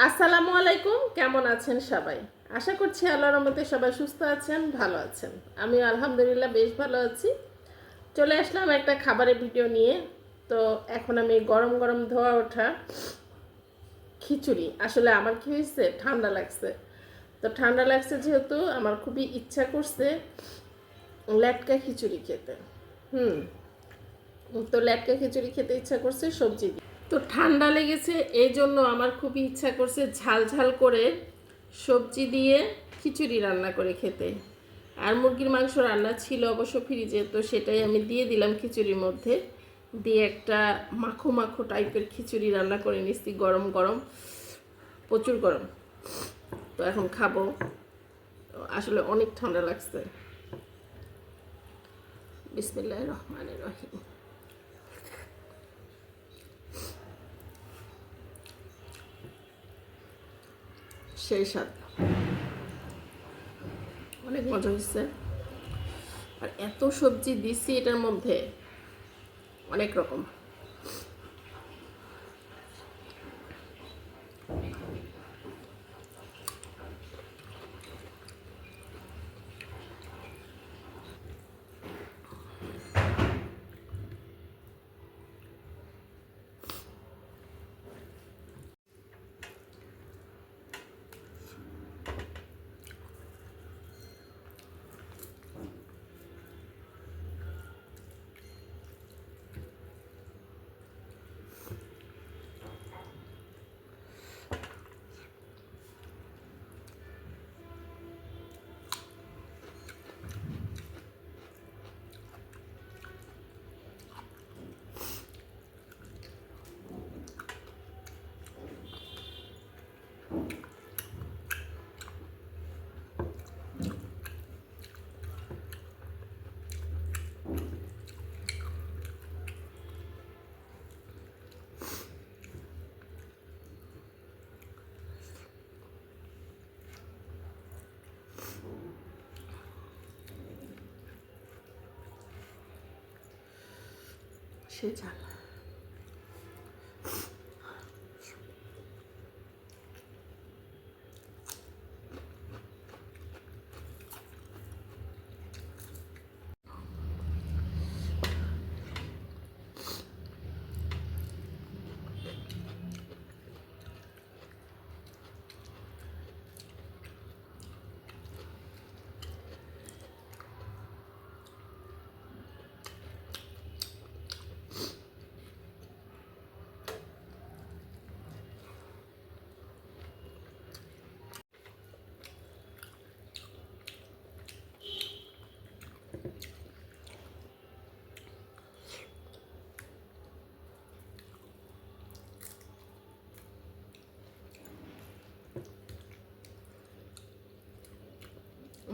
আসসালামু আলাইকুম, কেমন আছেন সবাই? আশা করছি আল্লাহর রহমতে সবাই সুস্থ আছেন, ভালো আছেন। আমি আলহামদুলিল্লাহ বেশ ভালো আছি। চলে আসলাম একটা খাবারের ভিডিও নিয়ে। তো এখন আমি গরম গরম ধোয়া ওঠা খিচুড়ি, আসলে আমার কি হয়েছে, ঠান্ডা লাগছে। তো ঠান্ডা লাগছে যেহেতু আমার খুবই ইচ্ছা করছে লেটকা খিচুড়ি খেতে। হুম তো লেটকা খিচুড়ি খেতে ইচ্ছা করছে সবজি দিয়ে। তো ঠান্ডা লেগেছে, এই জন্য আমার খুবই ইচ্ছা করছে ঝাল ঝাল করে সবজি দিয়ে খিচুড়ি রান্না করে খেতে। আর মুরগির মাংস রান্না ছিল অবশ্য ফ্রিজে, তো সেটাই আমি দিয়ে দিলাম খিচুড়ির মধ্যে। দিয়ে একটা মাখো মাখো টাইপের খিচুড়ি রান্না করে নিচ্ছি, গরম গরম, প্রচুর গরম। তো এখন খাবো, আসলে অনেক ঠান্ডা লাগছে। বিসমিল্লাহির রহমানির রহিম। সেই স্বাদ, অনেক মজা হয়েছে। আর এত সবজি দিছি এটার মধ্যে, অনেক রকম। সেই ঝাল।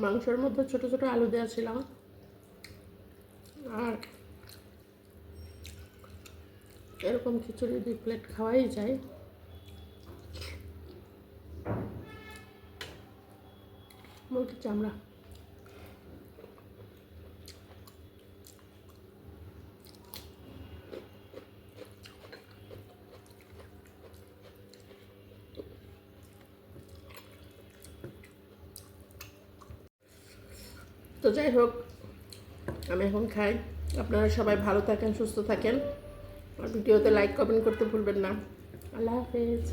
মাংসের মধ্যে ছোট ছোট আলু দেওয়া ছিল, আর এরকম খিচুড়ি 2 প্লেট খাওয়াই যায়। মুরগির চামড়া, তো যাই হোক, আমি এখন খাই। আপনারা সবাই ভালো থাকেন, সুস্থ থাকেন, আর ভিডিওতে লাইক কমেন্ট করতে ভুলবেন না। আল্লাহ হাফেজ।